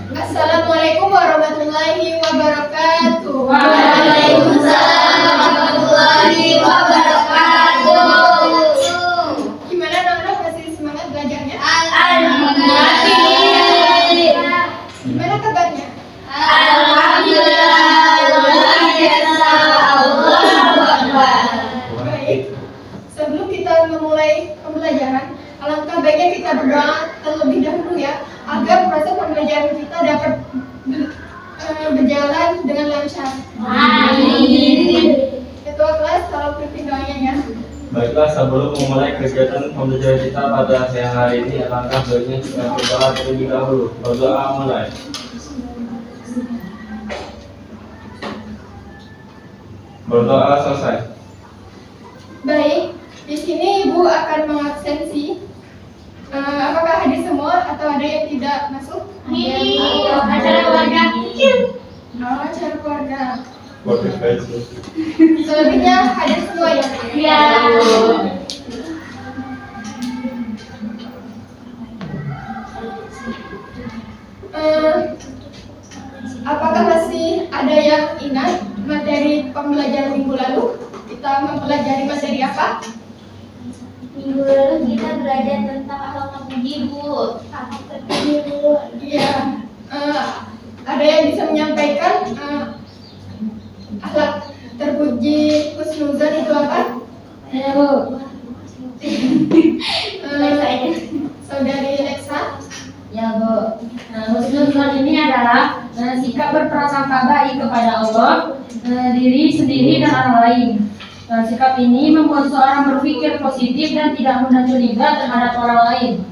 Assalamualaikum warahmatullahi wabarakatuh. Waalaikumsalam warahmatullahi wabarakatuh. Gimana anak-anak, masih semangat belajarnya? Alhamdulillah. Gimana kabarnya? Alhamdulillah. Luar biasa. Allahu Akbar. Baik. Sebelum kita memulai pembelajaran, alangkah baiknya kita berdoa terlebih dahulu ya, agar proses pembelajaran kita dapat berjalan dengan lancar. Amin. Ketua kelas, tolong pimpin doanya ya. Baiklah, sebelum memulai kegiatan pembelajaran kita pada siang hari ini, alangkah baiknya kita berdoa terlebih dahulu. Berdoa mulai. Berdoa selesai. Baik, di sini Ibu akan mengabsensi. Apakah hadir semua atau ada yang tidak masuk? Acara keluarga. Oh, acara keluarga. Berdoa. Selebihnya hadir semua ya? Ya. Apakah masih ada yang ingat materi pembelajaran minggu lalu? Kita mempelajari materi apa? Minggu lalu kita belajar tentang akhlak terpuji, Bu. Akhlak terpuji, Bu. Iya. Ada yang bisa menyampaikan akhlak terpuji husnuzon itu apa? Ya, Bu. Saudari Lexa. Ya, Bu. Husnuzon ini adalah sikap berprasangka baik kepada Allah, diri sendiri dan orang lain. Sikap ini membuat seorang berpikir positif dan tidak mudah curiga terhadap orang lain.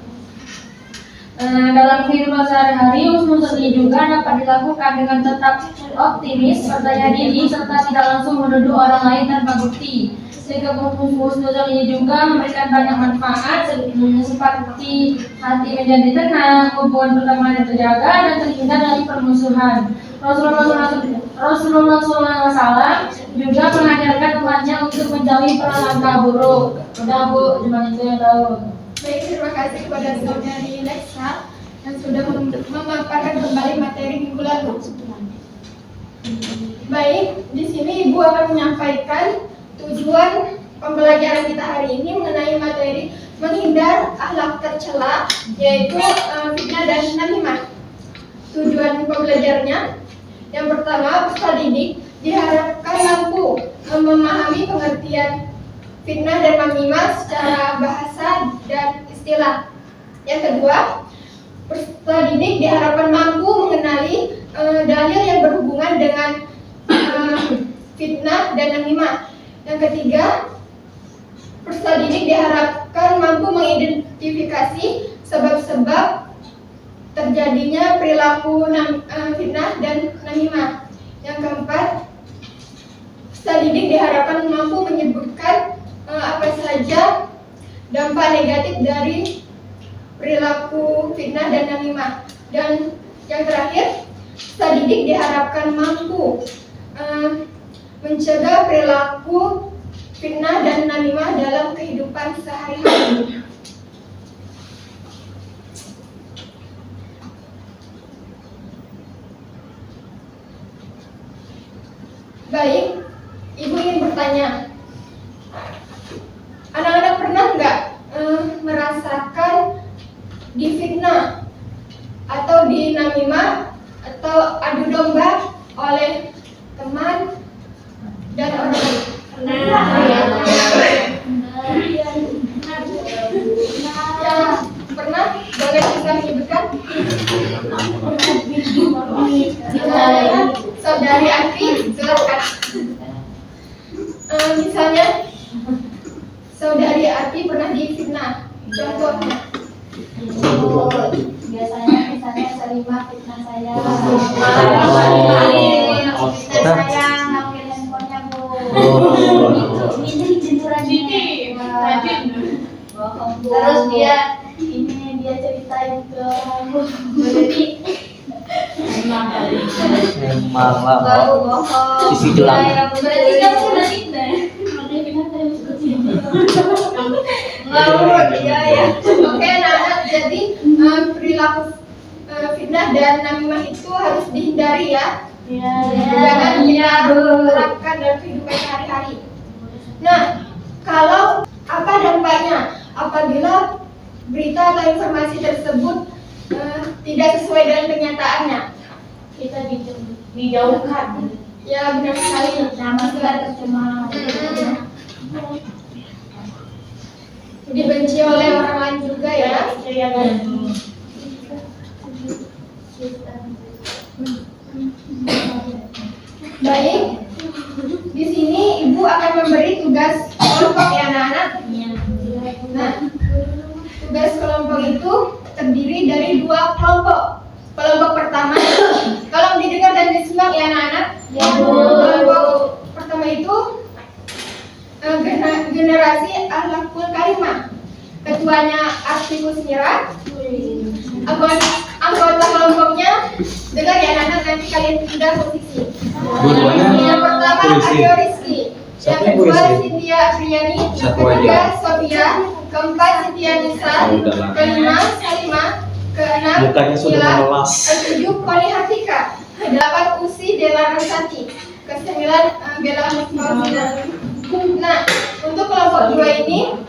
Dalam kehidupan sehari-hari, husnuzon ini juga dapat dilakukan dengan tetap optimis, percaya diri, serta tidak langsung menuduh orang lain tanpa bukti. Sikap husnuzon ini juga memberikan banyak manfaat seperti hati menjadi tenang, hubungan pertemanan terjaga, dan terhindar dari permusuhan. Rasulullah SAW juga mengajarkan umatnya untuk menjauhi prasangka buruk. Udah, Bu, cuma itu yang tahu. Baik, terima kasih kepada saudari Lexa yang sudah memaparkan kembali materi minggu lalu. Baik, di sini Ibu akan menyampaikan tujuan pembelajaran kita hari ini mengenai materi menghindar akhlak tercela, yaitu fitnah dan namimah. Tujuan pembelajarannya, yang pertama, peserta didik diharapkan mampu memahami pengertian fitnah dan namimah secara bahasa dan istilah. Yang kedua, peserta didik diharapkan mampu mengenali dalil yang berhubungan dengan fitnah dan namimah. Yang ketiga, peserta didik diharapkan mampu mengidentifikasi sebab-sebab terjadinya perilaku fitnah dan namimah. Yang keempat, peserta didik diharapkan mampu menyebutkan apa saja dampak negatif dari perilaku fitnah dan namimah. Dan yang terakhir, peserta didik diharapkan mampu mencegah perilaku fitnah dan namimah dalam kehidupan sehari-hari. Baik, Ibu ingin bertanya, anak-anak pernah nggak merasakan difitnah atau dinamimah atau adu domba oleh teman dan orang lain? Pernah? Boleh bisa menyebutkan? Saudari Anti, silakan. Misalnya, saudari Arti pernah difitnah. Contohnya? Biasanya misalnya Salimah fitnah saya. Fitnah saya ngambil handphonenya, Bu. Ini jemurannya. Bohong. Terus dia ceritain ke orang, Bu. Jadi Memang lah, baru bohong. sisi gelang. Berarti kamu udah fitnah. Enggak, Bu, dia ya. Oke, nah, jadi perilaku fitnah fitnah dan namimah itu harus dihindari ya. Jangan Ya. kita terapkan dalam kehidupan sehari-hari. Nah, kalau apa dampaknya apabila berita atau informasi tersebut tidak sesuai dengan kenyataannya? Kita dijauhkan. Ya benar sekali. Nama kita tercemar. Dibenci oleh orang lain juga ya. Baik, di sini ibu akan memberi tugas kelompok ya anak-anak. Nah, tugas kelompok itu terdiri dari 2 kelompok. Kelompok pertama, kalau didengar dan disimak ya anak-anak. Kelompok pertama itu generasi Akhlakul Karimah. Ketuanya Artifus Mira. Anggota kelompoknya dengar ya anak-anak, nanti kalian pindah posisi. Yang pertama Aryo Rizky, yang kedua Cynthia Apriyani, ketiga Sofia, keempat Cynthia Nisa, kelima Salima, keenam Mila, ketujuh Koni Hatika, kedelapan Usi Dela Rosati, kesembilan Bella Musmausina. Nah, untuk kelompok 2 ini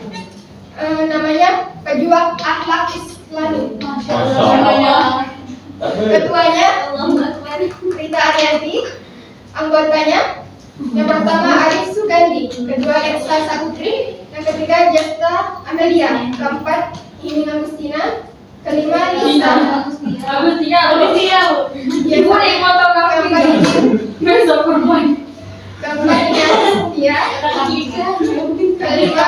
namanya Pejuang Akhlak Islami. Ketuanya Rita Arianti, anggotanya yang pertama Arif Sugandi, kedua Elsa Saputri, yang ketiga Jasta Amelia, keempat Imin Agustina, kelima Lisa, keempat Nia Setia, kelima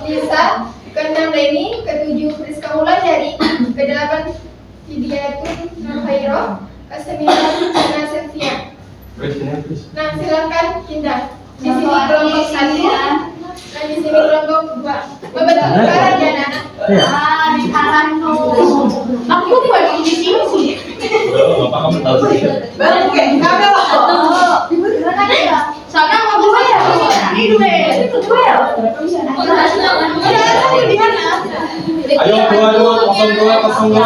Lisa, keenam Leni, ketujuh Friska Wulandari, kedelapan Hidiatun Nurhairo, kesembilan Nana Sylvia. Nah, silakan pindah. Di sini kelompok 1, dan di sini kelompok 2. Membentuk lingkaran ya, Nana. Lingkaran tuh. Aku buat di sini sih. Bapak kamu tahu sih. Soalnya mau gue ya. Ini gue. Ayo 220202.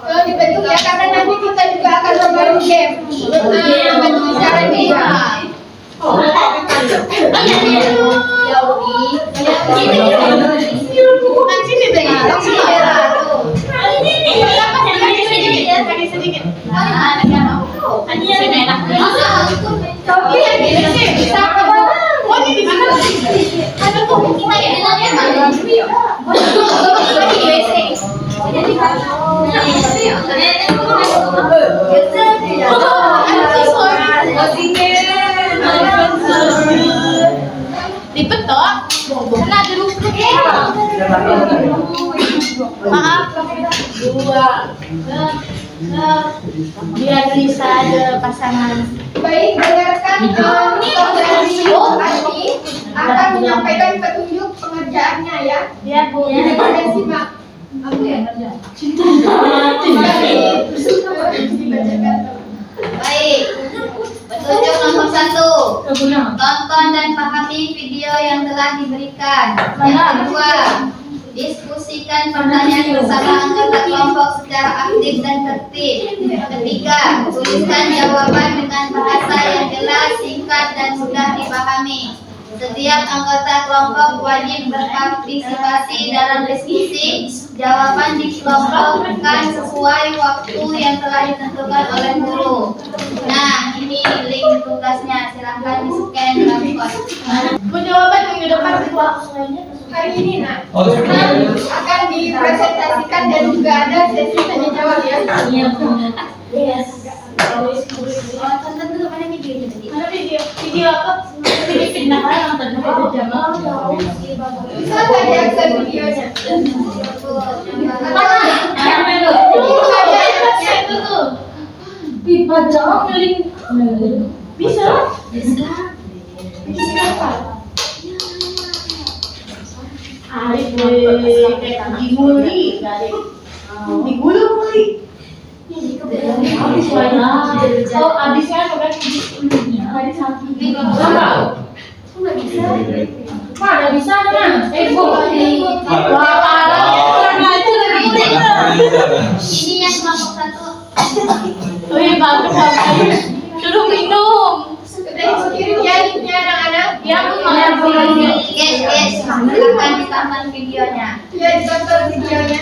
Kalau dibentuk ya, karena nanti kita juga akan membangun game. Membantu bicara dia. Dipetok, kena jeruk maaf, 2 biar bisa ada pasangan. Baik, dengarkan dari Adi akan menyampaikan petunjuk pengerjaannya ya. Biar Bu. Silakan simak. Baik, petunjuk nomor 1. Tonton dan pahami video yang telah diberikan. Yang kedua, diskusikan pertanyaan bersama anggota kelompok secara aktif dan tertib. Ketiga, tuliskan jawaban dengan bahasa yang jelas, singkat, dan mudah dipahami. Setiap anggota kelompok wajib berpartisipasi dalam diskusi. Jawaban dikelompokkan sesuai waktu yang telah ditentukan oleh guru. Nah, ini link tugasnya. Silahkan di-scan dalam pos. Jawaban minggu depan itu Hari ini akan dipresentasikan dan juga ada sesi tanya jawab ya. Yes. Tonton dulu mana videonya tadi? Mana video apa? Video fitnah yang tadi Bisa nggak diakses videonya? Baca link. Bisa? Bisa apa? Oh, abisnya ada satu. Mana bisa kan? Bu. Ini yang kelompok 1. Oh iya, bagus. Suruh minum. Sudah dikirim ya linknya anak-anak. Ya, Bu, makasih. Guys, silakan ditonton videonya. Ya ditonton videonya.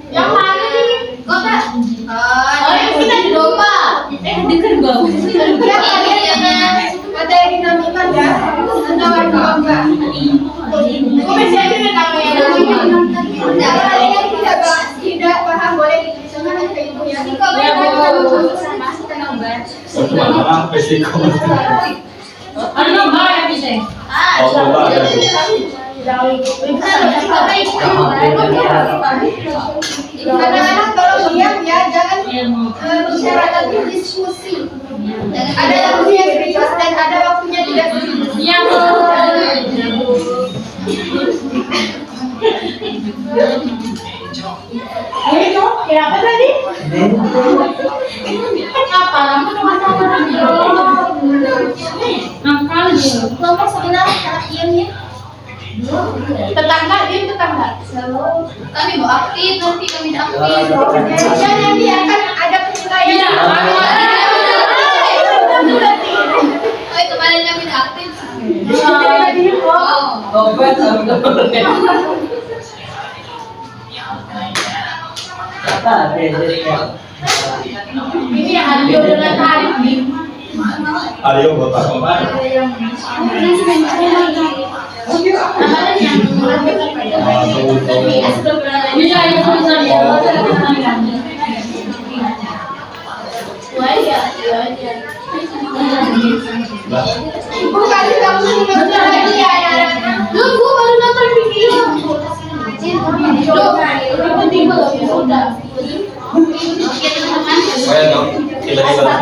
Yang mana nih? Kok Kak? Oh, yang kita di domba. Dengar gua. Ya kalian materi dinamika ya atau warga lomba. Kok masih aja nih kamu yang Kalian tidak paham boleh dituliskan ke ibu ya. Cuma orang fisiko. Ada nomor yang bisa. Oh, coba ada. Anak-anak tolong diam ya, jangan bicarakan diskusi. Ada waktunya serius dan ada waktunya tidak serius. Iya, Bu. Kenapa tadi? Apa? Kamu cuma sama tadi. Nakal dia. Kelompok sebenarnya anak diamnya. Tetangga, dia tetangga. Kami mau aktif, nanti kami aktif. Dan nanti akan ada penilaian. Oh, kemarin kami aktif. Ini yang ada dengan Arif nih. Ayo bapak kemarin. Bisa ya, bisa ya. Ibu kasih kamu sebentar lagi ya anak-anak. Tunggu baru nonton video. Saya dong. Tiba-tiba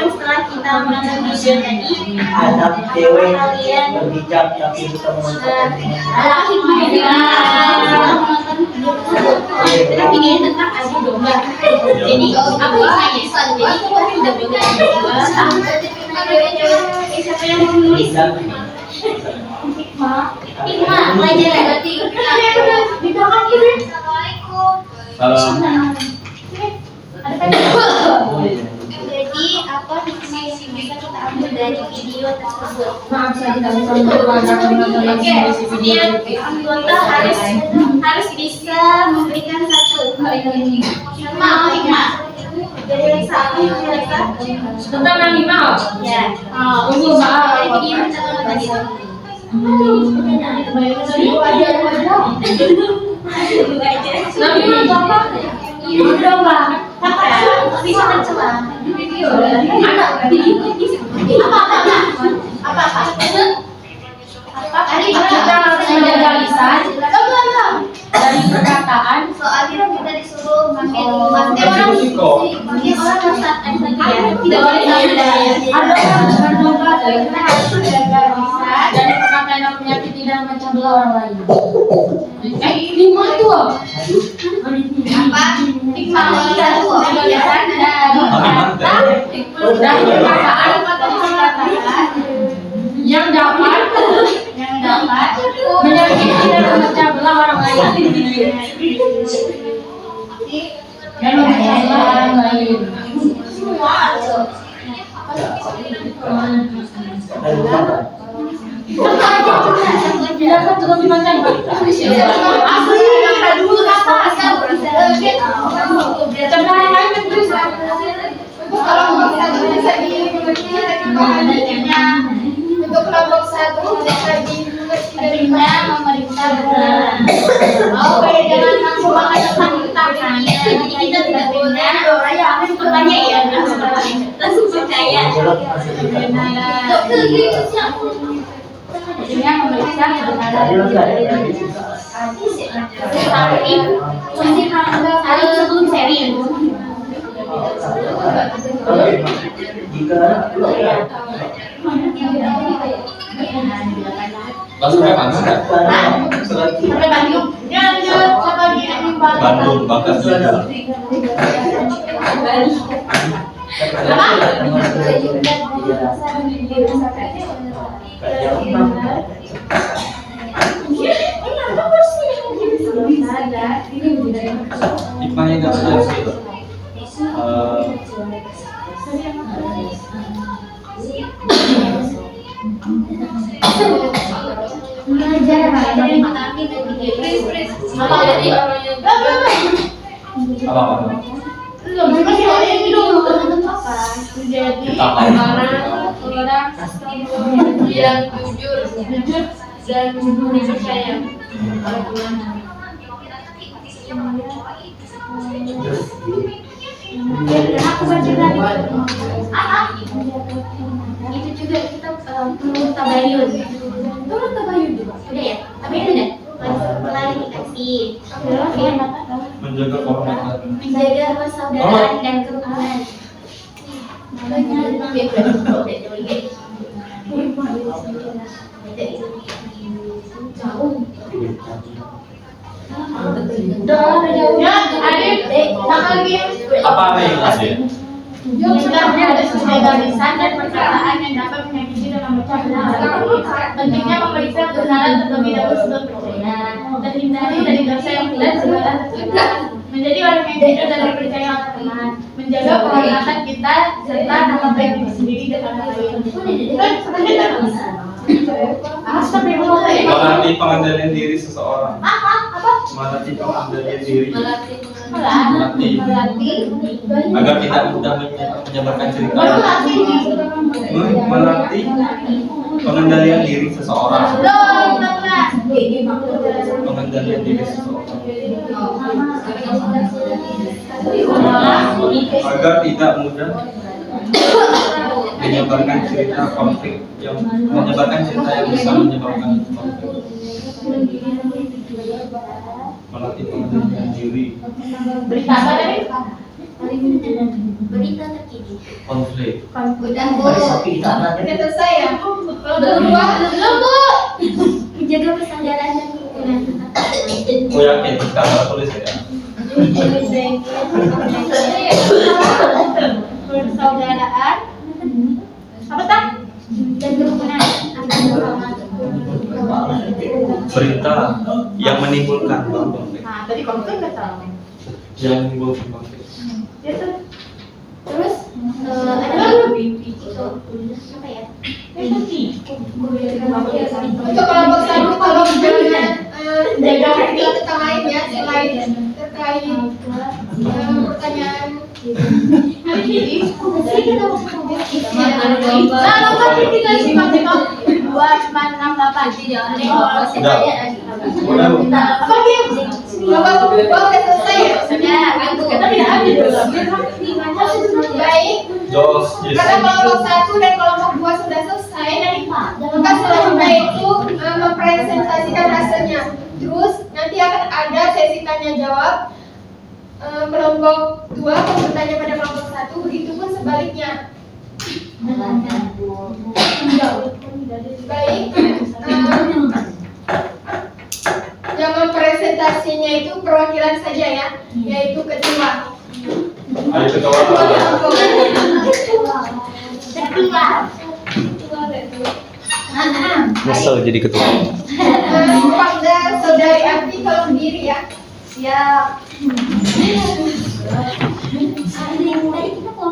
Setelah kita menonton video tadi, Anak cewek berbijak tapi bukan mengatakan ada kita video tentang adu domba. Jadi aku bisa jadi aku udah belajar domba. Siapa yang menulis? Hikmah, pelajaran berarti di belakang ini. Assalamualaikum. salam. Jadi apa hikmah yang bisa kita ambil dari video tersebut? Maaf, saya tidak bisa menjelaskan menonton Kemudian anggota harus bisa memberikan satu hikmah. Jadi satu hikmah. tentang animal. Ya. Tunggu, maaf. Dari video pertama tadi. Nabi apa? Udah Mbak. Bisa tercela. Video. Apa? Kita harus menjaga lisan dari perkataan. Soalnya kita disuruh ngambil Risiko. orang saat tidak boleh Ada orang berdoa kita harus menjaga lisan dari perkataan yang menyakiti dan memecah belah orang lain. Lima itu Apa? Hikmah satu. pelajaran dari perkataan yang dapat menyakiti dan memecah belah orang lain dan memecah belah orang lain. Tidak satu lebih panjang, Pak. Contoh yang lain kan bisa. Kalau kelompok satu bisa dimengerti dari bahannya. Untuk kelompok satu bisa dimengerti dari memeriksa benar. Oke, jangan langsung banget tentang tangan. Jadi kita tidak boleh bertanya ya, langsung percaya. Dengan memeriksa kebenaran. Tapi harus sebelum serius. jika sampai mana enggak? Sampai Bandung. Ya, lanjut. Siapa lagi yang nyumbang? Bandung, Bangka juga. Ipanya nggak ada sih. Apa? Yang jujur dan dipercaya. Aku baca tadi. Itu juga kita turun tabayun. Turun tabayun juga. Udah ya? Tabayun udah. Klarifikasi. Menjaga kehormatan. Menjaga persaudaraan dan kerukunan. Ya, Adit, sama lagi. Apa yang ada? Jumlahnya ada sesuai lisan dan perkataan yang dapat menyakiti dan memecah belah. Pentingnya memeriksa kebenaran terlebih dahulu sebelum percaya. Terhindari dari dosa yang tidak sebatas tercela. Menjadi orang yang jujur dan dipercaya oleh teman. Menjaga kehormatan kita serta nama baik diri sendiri dan orang lain. Melatih pengendalian diri seseorang. Melatih pengendalian diri. Melatih agar tidak mudah menyebarkan cerita. Melatih pengendalian diri seseorang. Pengendalian diri seseorang. Agar tidak mudah menyebarkan cerita konflik yang bisa menyebabkan konflik. Melatih pengendalian diri. Berita apa tadi? Berita terkini. Konflik. Udah Bu. Udah selesai ya? Belum Bu. Menjaga persaudaraan dan kerukunan. Oh yakin kita tulis ya. Persaudaraan. Apa tak? Dan kerukunan. Berita yang menimbulkan konflik. Nah, tadi konflik nggak salah. Yang menimbulkan konflik. Ya tuh. Terus ada apa ya? Untuk kelompok satu, kalau misalnya jaga tentang lainnya selain terkait pertanyaan Nah, nomor kita simak 268. Udah. Apa dia? udah selesai ya? Sudah, aku. Kita tidak adil. Baik, Jos, yes. karena kelompok satu dan kelompok dua sudah selesai, maka selanjutnya itu mempresentasikan hasilnya. Terus nanti akan ada sesi tanya jawab. Kelompok dua akan bertanya pada kelompok satu, begitupun sebaliknya. Baik, yang mempresentasinya itu perwakilan saja ya, yaitu ketua. Ayo ketua. Nyesel jadi ketua. Pada saudari Api kalau berdiri ya. Siap.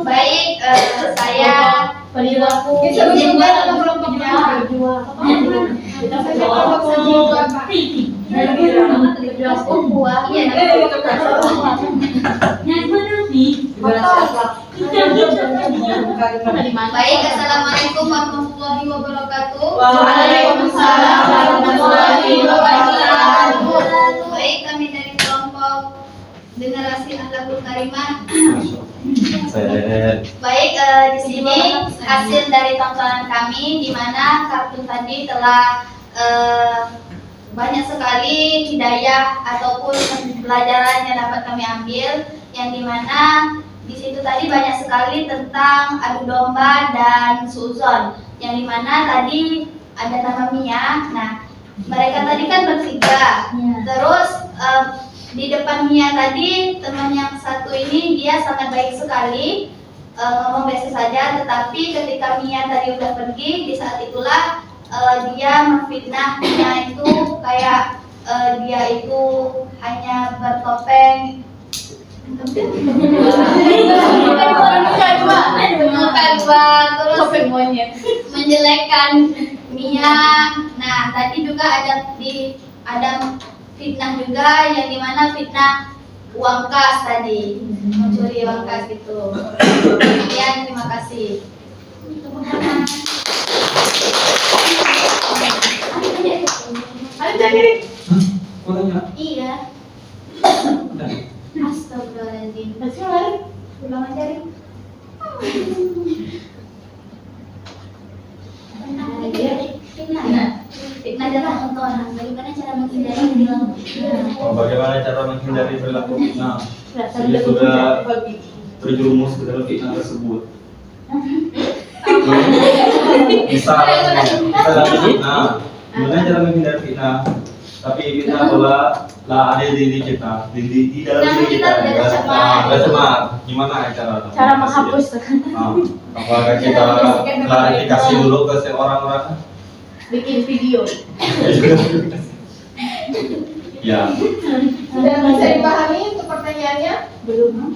Baik, saya Perilaku. Disuruh juga dalam kelompoknya. Kita saja kelompok satu Bapak. Baik, assalamualaikum warahmatullahi wabarakatuh. Waalaikumsalam warahmatullahi wabarakatuh. Baik, kami dari kelompok generasi Akhlakul Karimah. Baik, di sini hasil dari tontonan kami, di mana kartun tadi telah banyak sekali hidayah ataupun pelajaran yang dapat kami ambil, yang dimana di situ tadi banyak sekali tentang adu domba dan suzon, yang dimana tadi ada nama Mia. Nah, mereka tadi kan bertiga. Terus di depan Mia tadi teman yang satu ini dia sangat baik sekali, ngomong biasa saja. Tetapi ketika Mia tadi udah pergi, di saat itulah dia memfitnah Mia itu kayak dia itu hanya bertopeng. Bukan terus menjelekkan Mia. Nah tadi juga ada fitnah juga, yang dimana fitnah uang kas tadi, mencuri uang kas itu. Sekian, terima kasih. Iya. Astagfirullahaladzim. Ulang aja nih. Fitnah adalah contoh bagaimana cara menghindari perilaku fitnah. Bagaimana cara menghindari perilaku fitnah? Jadi sudah terjerumus ke dalam fitnah tersebut. Bisa dalam fitnah. Gimana cara menghindari fitnah? Tapi fitnah adalah ada di diri kita, di dalam diri kita. Tercemar. Gimana cara? Cara menghapus. Apakah kita klarifikasi dulu ke orang-orang? Bikin video. Ya. Sudah bisa dipahami untuk pertanyaannya? Belum.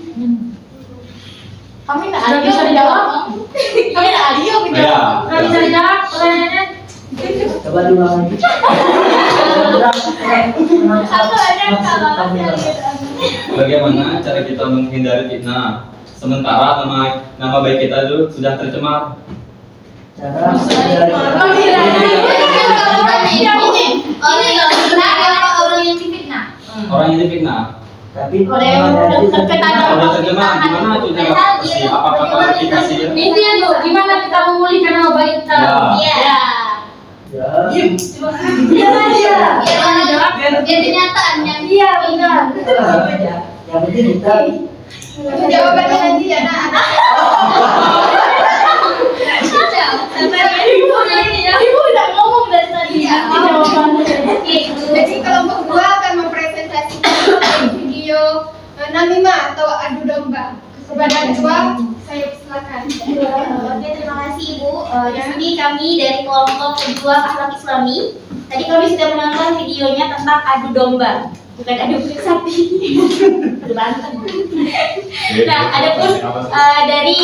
Kami nak ada bisa dijawab. Kami nak ada yang dijawab. Nggak bisa dijawab pertanyaannya. Coba diulang lagi. Satu aja kalau Bagaimana cara kita menghindari fitnah? Sementara nama baik kita itu sudah tercemar. Cara Orang yang difitnah. Orang yang difitnah. tapi Udah tercemar, gimana tuh cara atasi? Apakah klarifikasi? Intinya tuh, gimana kita memulihkan nama baik kita? Iya. ya Biar kenyataannya. Iya, benar. yang penting kita Jawabannya nanti ya, nak. Ibu udah ngomong dari tadi. Jadi kelompok 2 akan mempresentasikan video namimah atau adu domba. Kepada ketua, saya silakan. Oke, terima kasih Ibu. Di sini kami dari kelompok kedua Akhlak Islami. Tadi kami sudah menonton videonya tentang adu domba, bukan adu kulit sapi. Nah, adapun dari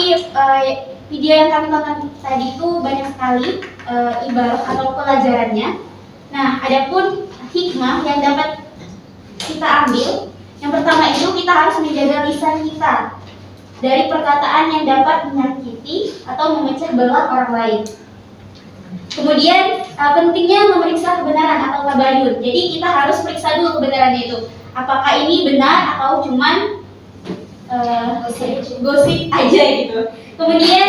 video yang kami tonton tadi itu banyak sekali ibarat atau pelajarannya. Nah, adapun hikmah yang dapat kita ambil, yang pertama itu kita harus menjaga lisan kita dari perkataan yang dapat menyakiti atau memecah belah orang lain. Kemudian pentingnya memeriksa kebenaran atau tabayun. Jadi kita harus periksa dulu kebenarannya itu. Apakah ini benar atau cuman gosip aja gitu. Kemudian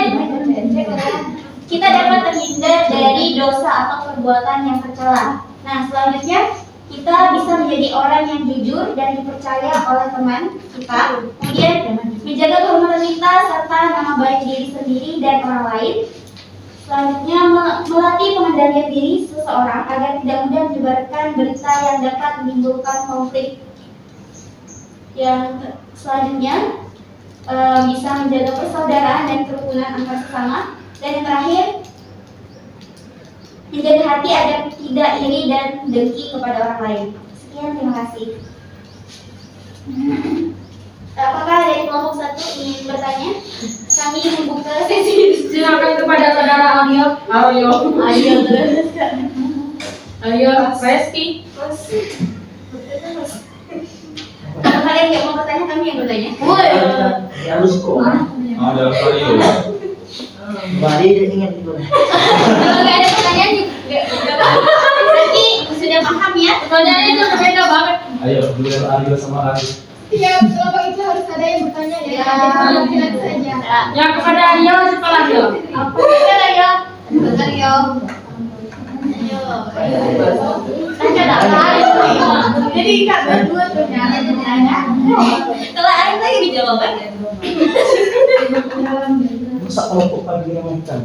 kita dapat terhindar dari dosa atau perbuatan yang tercela. Nah, selanjutnya kita bisa menjadi orang yang jujur dan dipercaya oleh teman kita. Kemudian menjaga kehormatan kita serta nama baik diri sendiri dan orang lain. Selanjutnya melatih pengendalian diri seseorang agar tidak mudah menyebarkan berita yang dapat menimbulkan konflik. Yang selanjutnya bisa menjaga persaudaraan dan kerukunan antar sesama. Dan yang terakhir, menjaga hati agar tidak iri dan dengki kepada orang lain. Sekian, terima kasih. Apakah dari kelompok 1 ingin bertanya? Kami membuka sesi. Silakan kepada saudara Aryo Reski. Kalau kalian yang mau bertanya, kami yang bertanya. harus kok Ada Vario. kembali dia ingat itu Kalau nggak ada pertanyaan, berarti sudah paham ya? Pertanyaannya itu berbeda banget. Ayo, duel Aryo sama Aryo. Tiap kelompok itu harus ada yang bertanya ya. Jangan saja. Yang kepada Aryo, siapa lagi? Apa kita ya? Bentar yo. Tanya jadi kak berdua tuh nanya. Kalau ada lagi di jawaban. masa kelompok pagi yang makan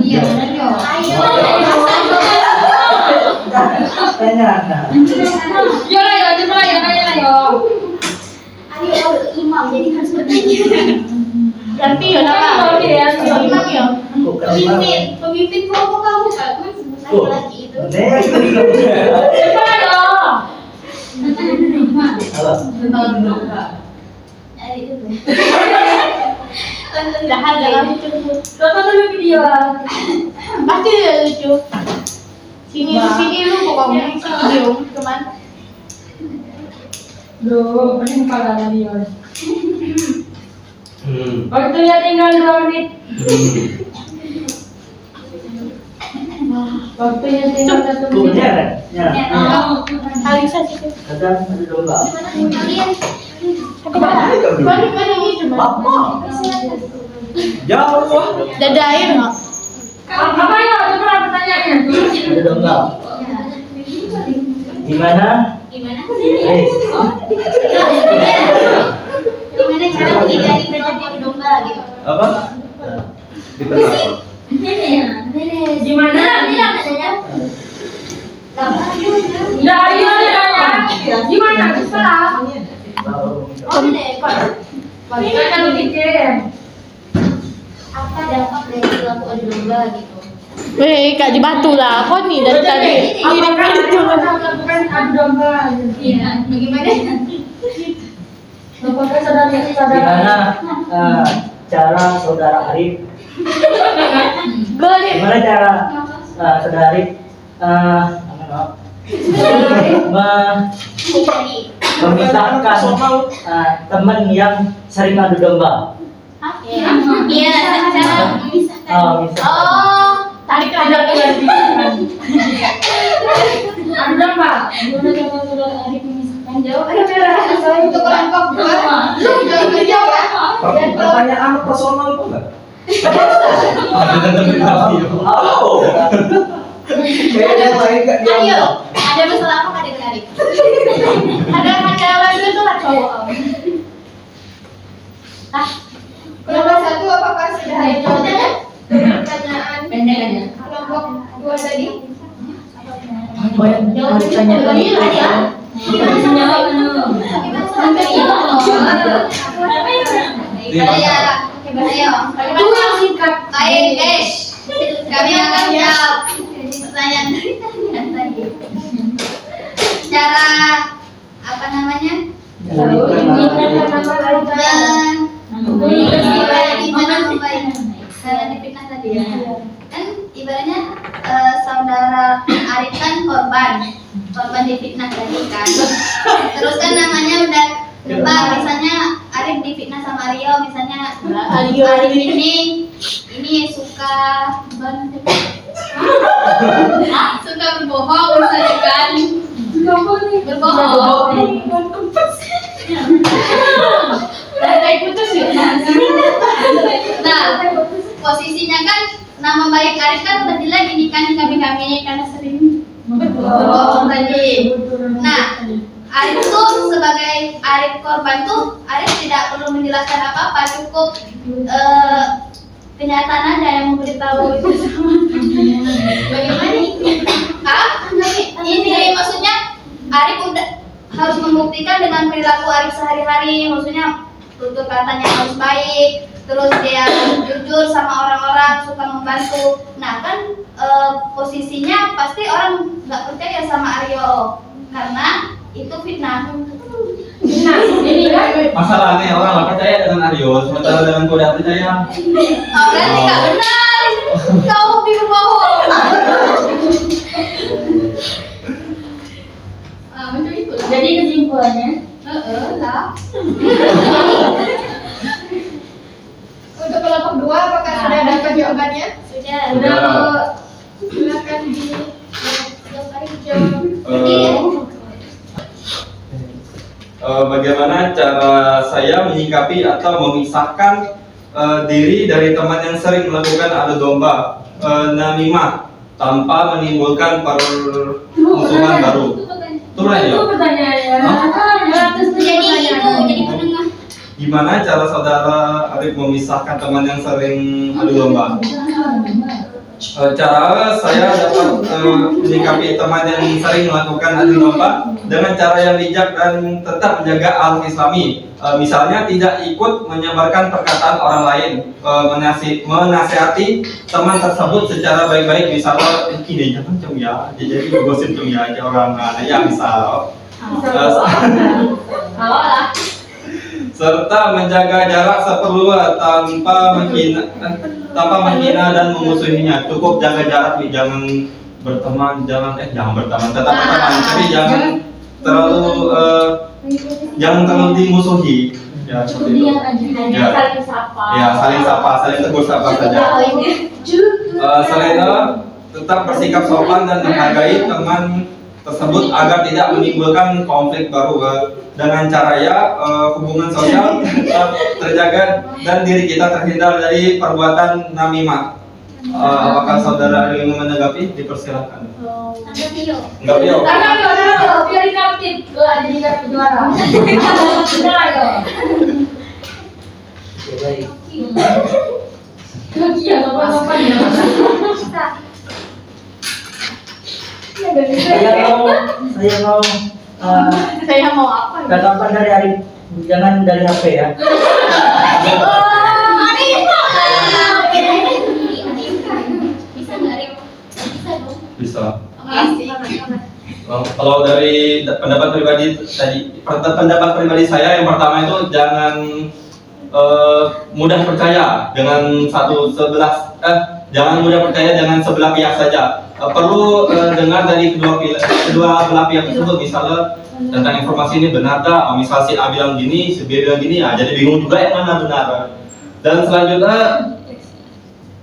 Iya benar yo. Ayo. Tanya Anda. Yo lah yo, coba lah yo, tanya lah yo. Ayo imam jadi harus bertanya. Ganti ya nama. Oke ya, Imam ya. Bukan imam. Pemimpin kelompok kamu bagus. Laki-laki itu. Next. coba yo. Halo. Dahan jangan lucu. Tonton dulu video. Pasti lucu. Sini lu pokoknya video cuman. Bro, ini kepala lagi yo. Hmm. Waktunya tinggal 2 menit. Waktunya tinggal 1 menit. Kunya kan? Ya. Alisa sih. Kadang ada domba. Kalian Balik ini cuma. Jauh. Dada air nggak? Apa yo? Coba pertanyaannya. Ada domba. Gimana? gimana? Eh, Gimana cara menghindari terjadi domba gitu? Apa? Dipengaruhi. Gimana? Ya, ayo ya. Gimana? Bisa. Oh, Kita kan bikin. apa dampak dari perilaku adu domba gitu? Kak di batu lah. Kok nih dari tadi? Apakah kita melakukan adu domba? Iya, bagaimana? Apakah saudara-saudara gimana cara saudara Arif? Gimana cara saudara Arif Hindari. memisahkan teman yang sering adu domba? Iya, cara memisahkan. Misahkan. Oh, Tarik aja lagi. adu domba? Gimana cara saudara Arif memisahkan? jawabannya merah. Untuk kelompok dua, lu jangan dijawab. Dan kelompok Pertanyaan personal itu enggak? Ada dengerin radio. Oh. Kayaknya lain enggak dia. Ayo, ada masalah apa Kak Tarik? Ada lagi itu lah cowok. kelompok satu apakah sudah ada jawabannya? Pertanyaan Pendek aja. kelompok dua tadi. Itu yang singkat. Baik guys, kami akan jawab pertanyaan tadi. Cara apa namanya? Gimana cara dipitnah tadi ya? Kan ibaratnya saudara Arif kan korban difitnah tadi kan. Terus kan namanya udah berubah, misalnya Arif difitnah sama Rio, misalnya Arif ini suka suka berbohong misalnya kan. Berbohong. Kayak putus ya. Nah, posisinya kan nama baik Arif kan udah jelek ini kan kami karena sering berbohong tadi. Nah, Arif tuh sebagai Arif korban tuh Arif tidak perlu menjelaskan apa-apa, cukup kenyataan aja yang memberitahu itu semua. Bagaimana ini? Ini maksudnya Arif udah harus membuktikan dengan perilaku Arif sehari-hari, maksudnya tutur katanya harus baik, terus dia jujur sama orang-orang, suka membantu. Nah kan posisinya pasti orang nggak percaya sama Aryo karena itu fitnah. Nah, ini kan Masalahnya orang nggak percaya dengan Aryo, sementara dengan kau tidak percaya. Berarti nggak benar, kau berbohong. Macam itu lah. jadi kesimpulannya Lah. Untuk kelompok dua apakah sudah dapat jawabannya? Sudah. Silakan dijawab. Bagaimana cara saya menyikapi atau memisahkan diri dari teman yang sering melakukan adu domba, namimah, tanpa menimbulkan permusuhan baru? Itu itu pertanyaannya. Jadi penengah. Gimana cara saudara Arif memisahkan teman yang sering adu domba? Cara saya dapat menyikapi teman yang sering melakukan adu domba dengan cara yang bijak dan tetap menjaga akhlak Islami. Misalnya tidak ikut menyebarkan perkataan orang lain, menasihati teman tersebut secara baik-baik. Misalnya ini jangan cum ya, jadi gosip cum ya orang ya misal. Serta menjaga jarak seperlunya tanpa menghina dan memusuhinya. Cukup jaga jarak nih, jangan berteman, jangan berteman, tetap berteman, tapi jangan terlalu dimusuhi. Ya, seperti itu. Ya, saling sapa. Ya, saling sapa, saling tegur sapa saja. Selain itu, tetap bersikap sopan dan menghargai teman tersebut agar tidak menimbulkan konflik baru. Dengan cara hubungan sosial tetap terjaga dan diri kita terhindar dari perbuatan namimah. Apakah saudara ingin menanggapi? Dipersilakan. Enggak, Pio. Biar dikapit, ada di kartu juara. Baik. Iya, apa-apa ya. Saya mau Saya mau apa? tanggapan dari Arif, jangan dari HP ya. Bisa. Kalau dari pendapat pribadi saya yang pertama itu jangan mudah percaya dengan jangan mudah percaya dengan sebelah pihak saja. Perlu dengar dari kedua belah pihak tersebut, misalnya tentang informasi ini benar tak? Misal si A bilang gini, si B bilang gini, jadi bingung juga yang mana benar. Dan selanjutnya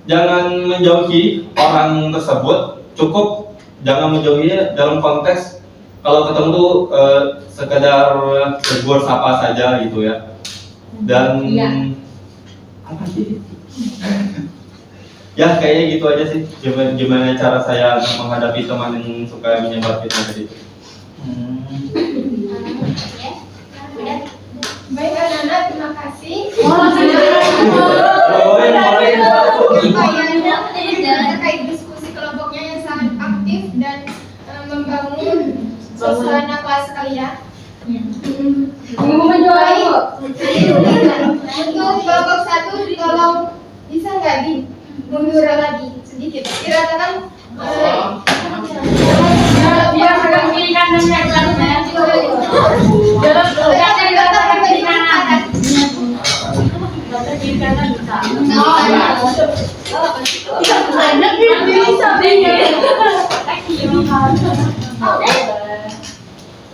jangan menjauhi orang tersebut, cukup jangan menjauhi dalam konteks kalau ketemu tuh sekedar tegur sapa saja gitu ya. Dan apa sih? Ya kayaknya gitu aja sih. Gimana cara saya menghadapi teman yang suka menyebar fitnah tadi itu. Baik anak-anak, terima kasih. Terkait diskusi kelompoknya yang sangat aktif dan membangun suasana kelas kalian. Untuk kelompok 1 tolong bisa nggak mundur lagi sedikit. Dikatakan Biar pegang kiri kanan yang belakangnya. Kiri kanan bisa.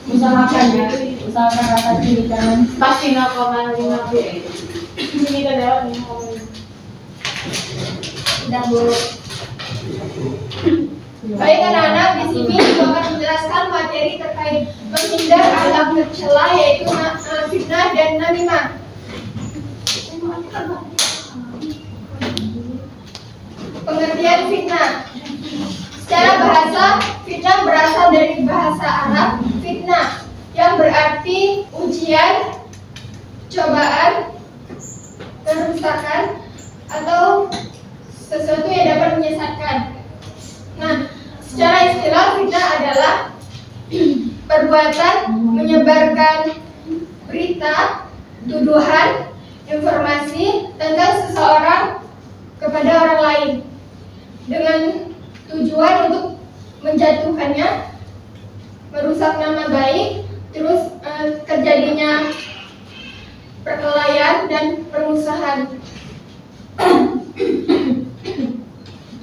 Usahakan ya, usahakan rata kiri kanan. Pasti 0,5 ini ke dalam 5. Udah Bu. baik anak-anak, di sini aku akan menjelaskan materi terkait menghindar akhlak tercela, yaitu fitnah dan namimah. Pengertian fitnah. Secara bahasa, fitnah berasal dari bahasa Arab fitnah yang berarti ujian, cobaan, kerusakan, atau sesuatu yang dapat menyesatkan. Nah, secara istilah fitnah adalah perbuatan menyebarkan berita, tuduhan, informasi tentang seseorang kepada orang lain dengan tujuan untuk menjatuhkannya, merusak nama baik, terus terjadinya perkelahian dan permusuhan.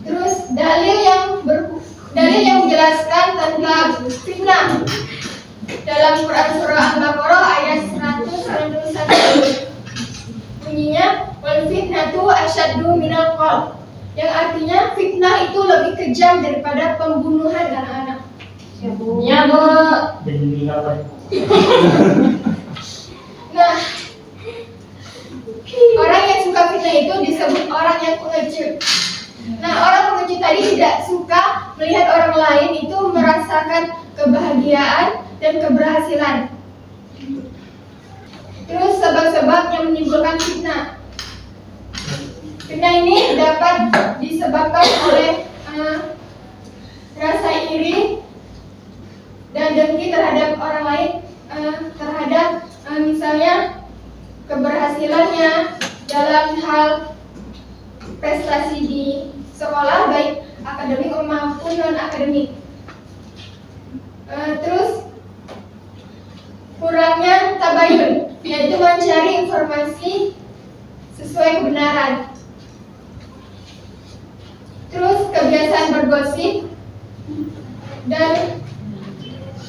Terus dalil yang menjelaskan tentang fitnah dalam Quran surah Al-Baqarah ayat 191 bunyinya wal fitnatu asyaddu minal qatl, yang artinya fitnah itu lebih kejam daripada pembunuhan anak-anak. Ya Bu. Demi apa? Nah, orang yang suka fitnah itu disebut orang yang pengecut. Nah, orang pengecut tadi tidak suka melihat orang lain itu merasakan kebahagiaan dan keberhasilan. Terus sebab-sebab yang menimbulkan fitnah. Fitnah ini dapat disebabkan oleh rasa iri dan dengki terhadap orang lain, terhadap misalnya keberhasilannya dalam hal prestasi di sekolah, baik akademik maupun non akademik. Terus kurangnya tabayun, yaitu mencari informasi sesuai kebenaran. Terus kebiasaan bergosip dan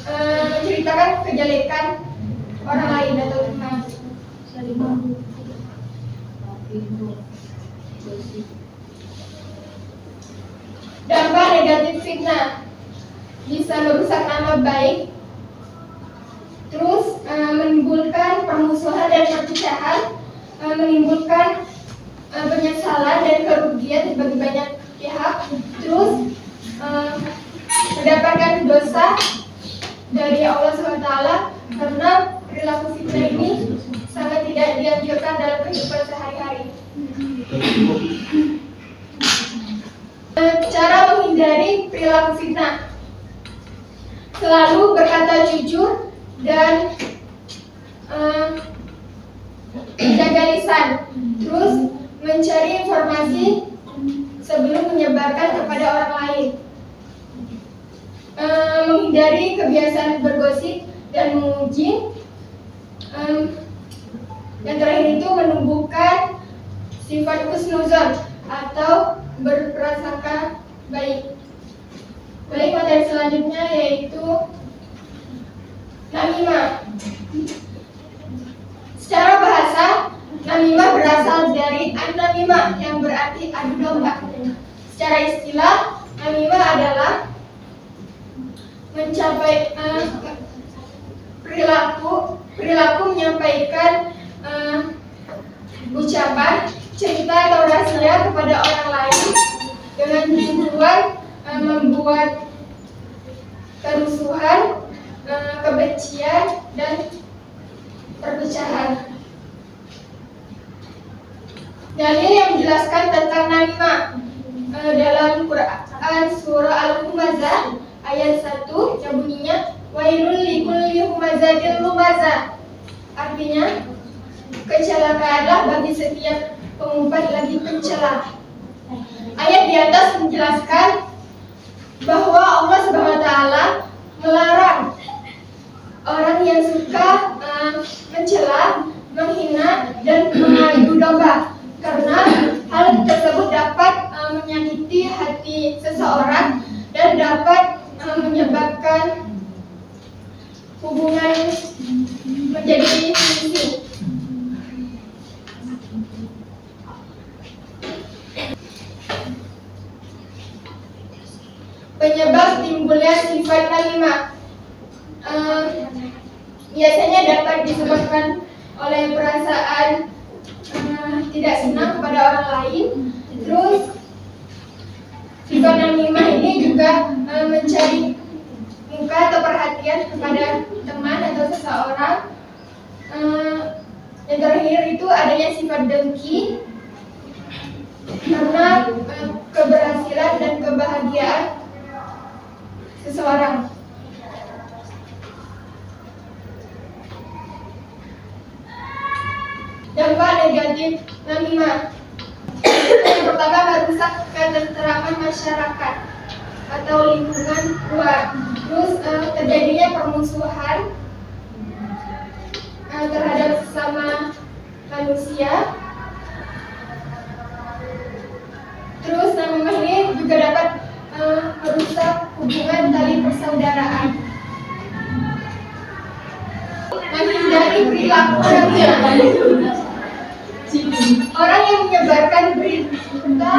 menceritakan kejelekan orang lain atau teman. Dampak negatif fitnah bisa merusak nama baik, terus menimbulkan permusuhan dan perpecahan, menimbulkan penyesalan dan kerugian bagi banyak pihak, terus mendapatkan dosa dari Allah SWT karena perilaku fitnah ini sangat tidak dianjurkan dalam kehidupan sehari-hari. Cara menghindari perilaku fitnah: selalu berkata jujur dan menjaga lisan, terus mencari informasi sebelum menyebarkan kepada orang lain, menghindari kebiasaan bergosip dan memuji, yang terakhir itu menumbuhkan sifat husnuzon atau berprasangka baik. Baik, materi selanjutnya yaitu namimah. Secara bahasa, namimah berasal dari an-namimah yang berarti adu domba. Secara istilah, namimah adalah mencapai perilaku menyampaikan ucapan, cerita atau rahasia kepada orang lain dengan tujuan membuat kerusuhan, kebencian, dan perpecahan. Dalil yang menjelaskan tentang namimah dalam Quran surah Al-Humazah ayat 1 yang bunyinya wailul likulli humazatil lumazah. Artinya, kecelakaanlah bagi setiap pengumpat lagi pencela. Ayat di atas menjelaskan bahwa Allah SWT melarang orang yang suka mencela, menghina, dan mengadu domba, karena hal tersebut dapat menyakiti hati seseorang dan dapat menyebabkan hubungan menjadi misi. Penyebab timbulnya sifat namimah biasanya dapat disebabkan oleh perasaan tidak senang kepada orang lain. Terus sifat namimah ini juga mencari muka atau perhatian kepada teman atau seseorang. Yang terakhir itu adanya sifat dengki karena keberhasilan dan kebahagiaan seseorang. Dampak negatif namimah. Yang pertama, merusak ketentraman masyarakat atau lingkungan luar. Terus terjadinya permusuhan terhadap sesama manusia. Terus namimah ini juga dapat merusak hubungan tali persaudaraan. Menghindari perilaku orang yang menyebarkan berita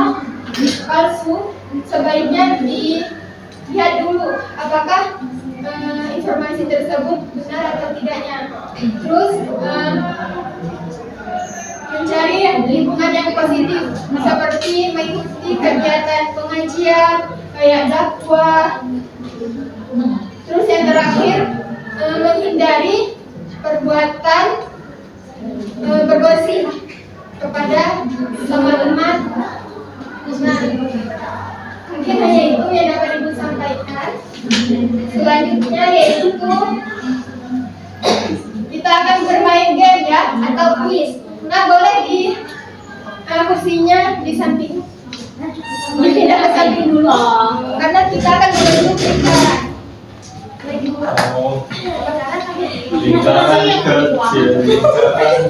palsu sebaiknya dilihat dulu apakah informasi tersebut benar atau tidaknya. Terus mencari lingkungan yang positif seperti mengikuti kegiatan pengajian kayak dakwah. Terus yang terakhir, menghindari perbuatan bergosip kepada teman-teman. Nah, mungkin hanya kita akan bermain game ya atau quiz. Nah, boleh di kursinya di samping. Dipindah ke samping dulu. Karena kita akan menuju lingkaran. Oh, lingkaran kecil, lingkaran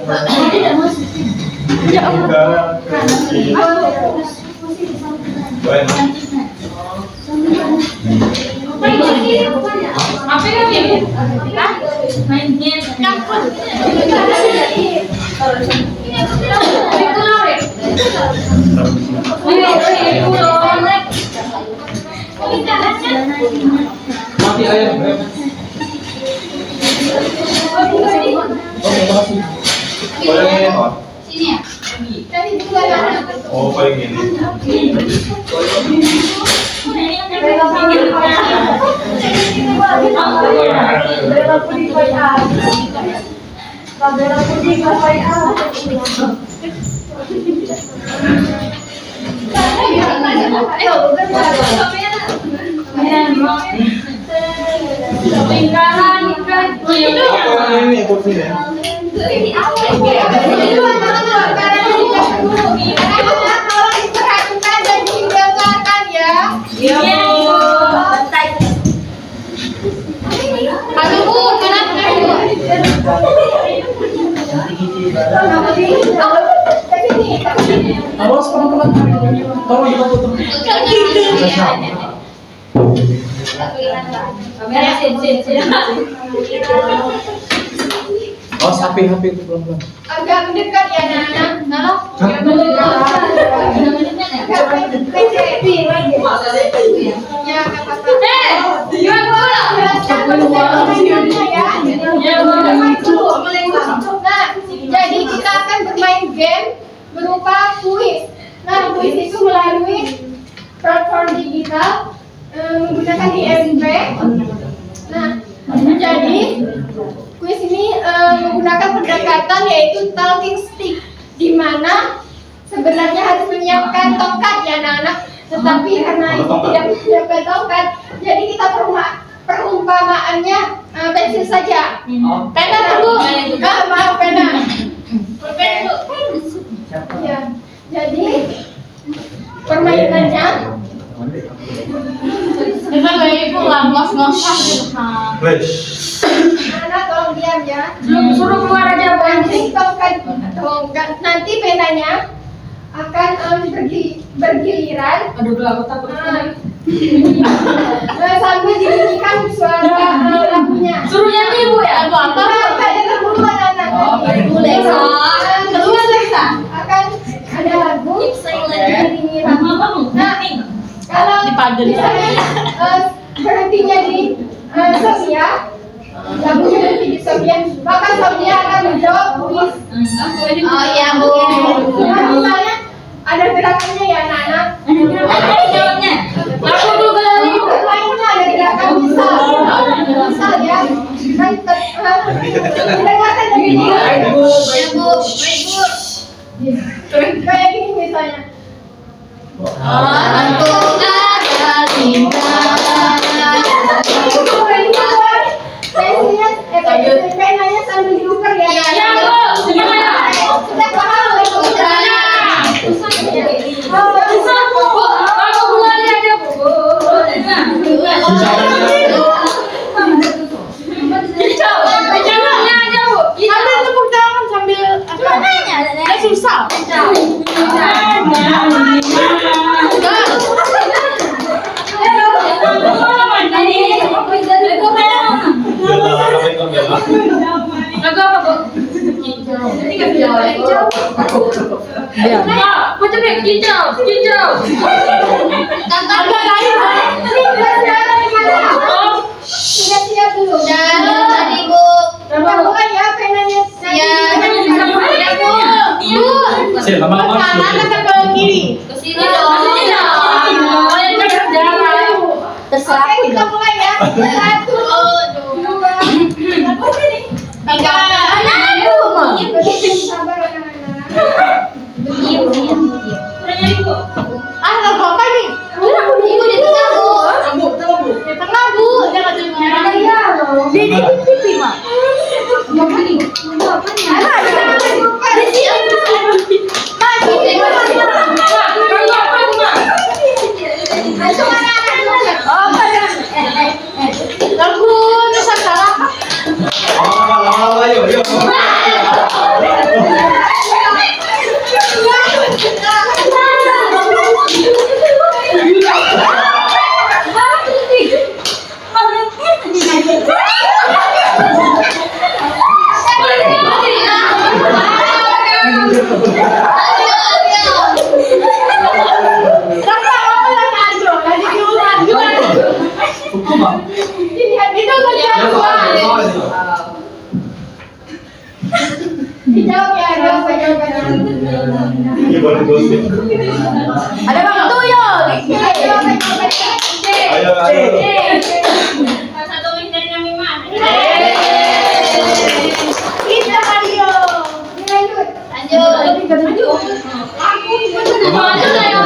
kecil. Bueno. Apa yang ini? Main game. Mati ayam. Boleh ini, Pak? Sini ya. Tadi juga ada. Oh, paling ini. Apa ini kursinya? Diperhatikan dan didengarkan ya. Aduh, Bu, kenapa Bu? Awas pelan-pelan. Tolong dibantu teman. Awas HP itu pelan-pelan. Agak mendekat ya Nana. Nana. Ya, Nah, jadi kita akan bermain game berupa kuis. Nah, kuis itu melalui platform digital menggunakan IMB. Nah, jadi kuis ini menggunakan pendekatan yaitu talking stick, di mana sebenarnya harus menyiapkan tongkat ya anak-anak, tetapi karena itu tidak menyiapkan tongkat, jadi kita perumpamaannya pensil saja. Pena dulu, maaf pena. Ya, jadi permainannya Kita lagi pulang, ngos-ngosan Wes. anak tolong diam ya. Suruh keluar aja, Nanti tongkat nanti penanya akan bergiliran. Aduh, aku takut. Sambil dinyanyikan suara lagunya. Suruh nyanyi Bu ya? Apa ada dulu anak-anak. Kedua Lexa akan ada lagu dinyanyikan. Nah, kalau misalnya berhentinya di Sofia, lagunya berhenti di Sofia, maka Sofia akan menjawab kuis. Oh iya, Bu. Nah, misalnya ada gerakannya ya anak-anak. Aku dulu kali. Lainnya ada gerakan misal ya. Kan dengarkan dari dia. Ya, Bu. Baik, Bu. Kayak gini misalnya. Aku ada Penanya sambil diukur ya. Iya, Bu. Sudah paham Bu. Aku mulai aja Bu. Jangannya aja Bu. Ambil tepuk tangan sambil susah. Lagu apa Bu? Aku cepet kicau. Siap dulu. Tadi, Bu. Bukan ya penanya. Ya, Bu. Sih, lama-lama harus Ke kiri. Ke sini dong. Oke, kita mulai ya. 1, 2, 3. Sabar anak-anak. Lagu apa nih? Ibu di tengah, Bu. Di tengah, Bu. Jangan di Iya loh. Di Lama-lama yuk, yuk. Dijawab ya, jawab jawabannya. Ini baru gosip. Ada Bang Tuyul. Ayo, Ayo, ayo. Satu hindarnya Mima. kita Mario. Lanjut. Lanjut. Aku Sama lagi, sama.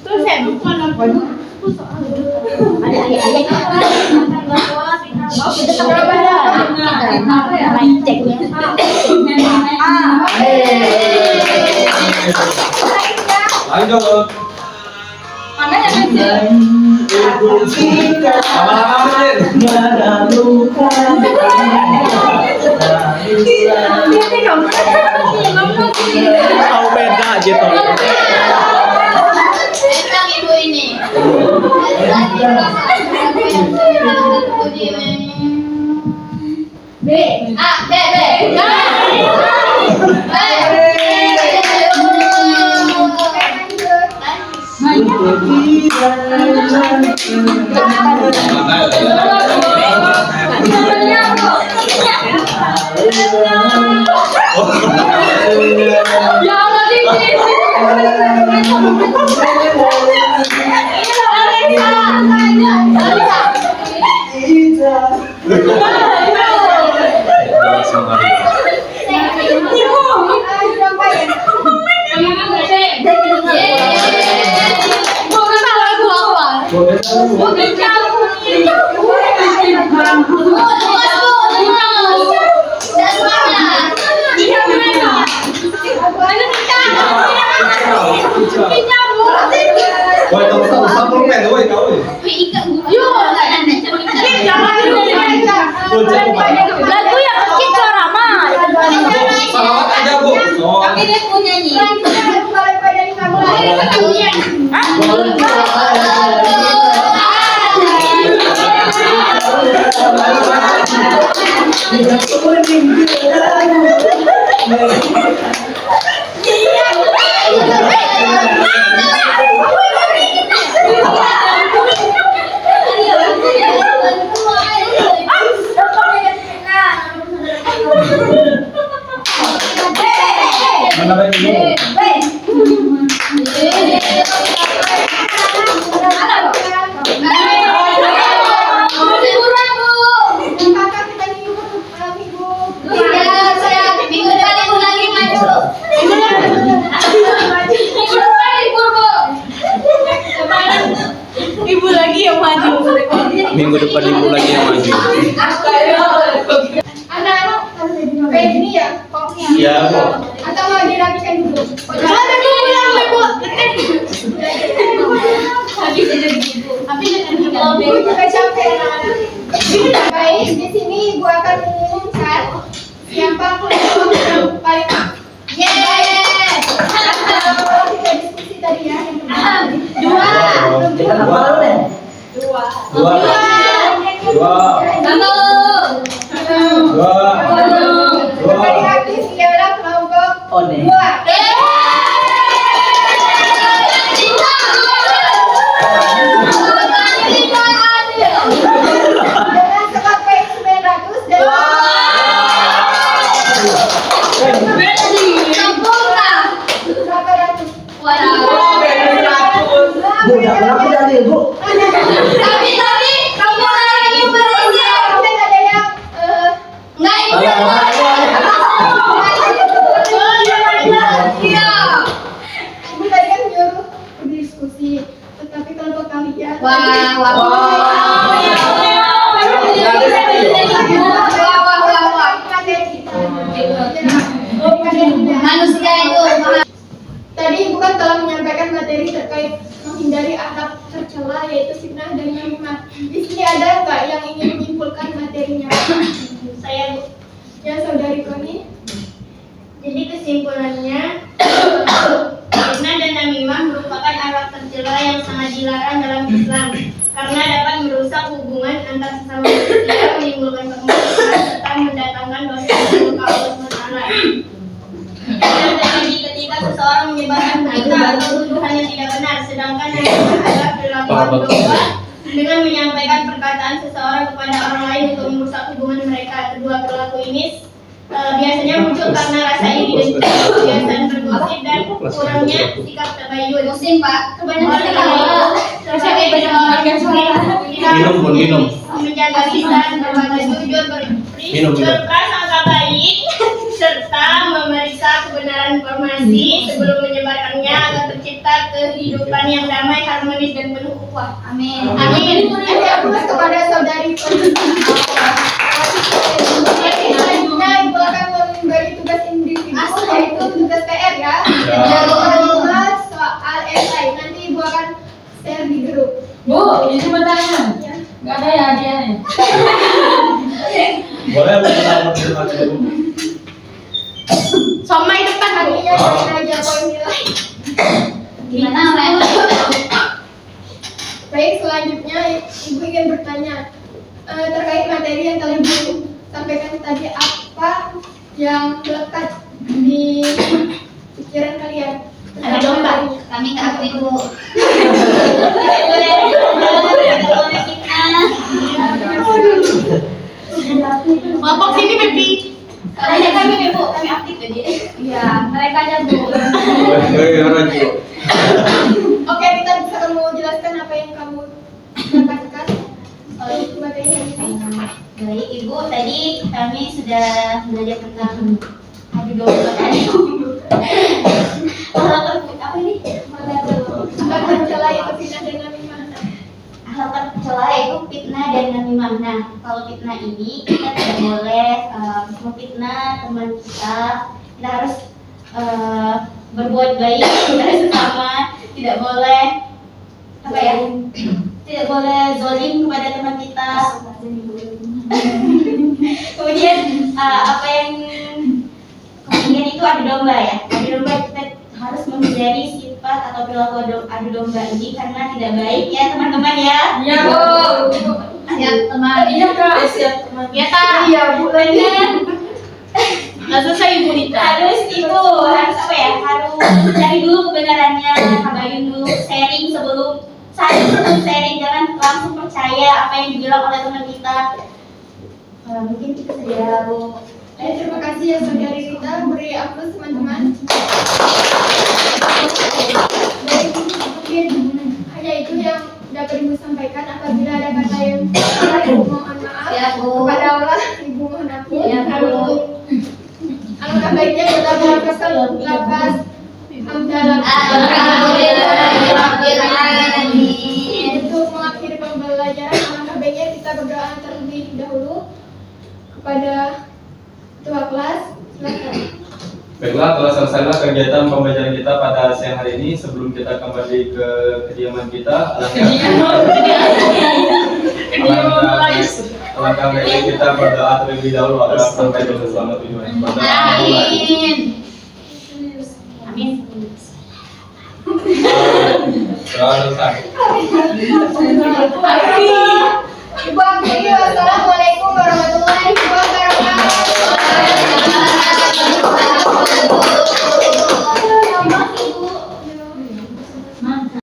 Terus ya, bukan apa. Lanjut. Mana yang kecil? Lama-lama Min. Tahu beda gitu. Tentang ibu ini. B. A, B, B. Ya Allah, Woi, kamu satu pen, woi kau. lagu yang kecil ramai. Salawat aja, Bu. Tapi dia punya nih. Mana baik dulu? Minggu depan ibu lagi maju. Ibu lagi yang maju. Minggu depan ibu lagi yang maju. Anak-anak kayak gini ya? Iya, Bu. Atau mau dirapikan dulu? Ada dulu yang ibu. Tapi dengan Ibu juga capek anak-anak. Baik, di sini Ibu akan mengumumkan siapa pemenang yang paling Yeay. kita diskusi tadi ya. Dua. Kembali habis ialah kelompok One. 2. Dengan skor poin 900 dan Sempurna. menghindari akhlak tercela yaitu fitnah dan namimah. Di sini ada nggak yang ingin menyimpulkan materinya? Saya, Bu. Ya, saudari Koni. Jadi kesimpulannya, fitnah dan namimah merupakan akhlak tercela yang sangat dilarang dalam Islam karena dapat merusak hubungan antar sesama manusia, menimbulkan kemusuhan serta mendatangkan dosa kepada Allah SWT. Dan terjadi ketika seseorang menyebarkan berita atau tuduhan yang tidak benar, sedangkan namimah adalah perlakuan domba dengan menyampaikan perkataan seseorang kepada orang lain untuk merusak hubungan mereka. Kedua perilaku ini biasanya muncul karena rasa iri dengki, kebiasaan bergosip dan kurangnya sikap tabayun. Musim Pak. Kebanyakan kalau sebagai Minum. menjaga lisan, berkata jujur, berprasangka baik, serta memeriksa kebenaran informasi sebelum menyebarkannya agar tercipta kehidupan yang damai, harmonis dan penuh ukhuwah. Amin. Amin. Terus kepada saudari Koni. Selanjutnya Ibu akan memberi tugas individu yaitu tugas PR ya. Yang kedua soal esai. Nanti Ibu akan share di grup. Bu, ini bertanya. Ya. Nggak ada ya hadiahnya? Boleh Bu kita terima dulu. Somai depan Artinya jangan aja poin nilai. Gimana Ren? Baik, selanjutnya Ibu ingin bertanya terkait materi yang telah Ibu sampaikan tadi, apa yang melekat di pikiran kalian? Ada domba. Kami nggak aktif Bu. Kelompok sini, Baby. Kalian kami nih Bu, kami aktif jadi. Iya, mereka aja Bu. Oke, kita bisa kamu jelaskan apa yang kamu dapatkan materi hari ini? Baik Ibu, tadi kami sudah belajar tentang adu domba tadi. Apa ini? Akan tercela yaitu fitnah dan namimah. Hal tercela itu fitnah dan namimah. Nah, kalau fitnah ini kita tidak boleh memfitnah teman kita. Kita harus berbuat baik kepada sesama. Tidak boleh apa ya? Tidak boleh zolim kepada teman kita. Kemudian apa yang kemudian itu adu domba ya. Adu domba kita harus menghindari sifat atau perilaku adu domba ini karena tidak baik ya teman-teman ya. Iya Bu. Siap teman. Iya Kak. Siap teman. Ya, Tak. Iya, Bu. Benar. Nggak selesai, Ibu Dita. Harus apa ya? Harus cari dulu kebenarannya, tabayun dulu, sharing sebelum sharing, jangan langsung percaya apa yang dibilang oleh teman kita. Mungkin itu saja Bu. Terima kasih ya saudari Rita, beri aplaus teman-teman. Baik, mungkin hanya itu yang dapat Ibu sampaikan. Apabila ada kata yang salah, Ibu mohon maaf. Ya, Bu. Kepada Allah, Ibu mohon ampun. Ya, Bu. Alangkah baiknya kita melafazkan lafaz hamdalah. Alhamdulillahirrahmanirrahim. Untuk mengakhiri pembelajaran, alangkah baiknya kita berdoa terlebih dahulu kepada ketua kelas. Silakan. Baiklah, telah selesailah kegiatan pembelajaran kita pada siang hari ini. Sebelum kita kembali ke kediaman kita, alangkah baiknya kita berdoa terlebih dahulu agar sampai ke selamat tujuan. Amin. Amin. Doa selesai. Ibu akhiri, wassalamualaikum warahmatullahi wabarakatuh.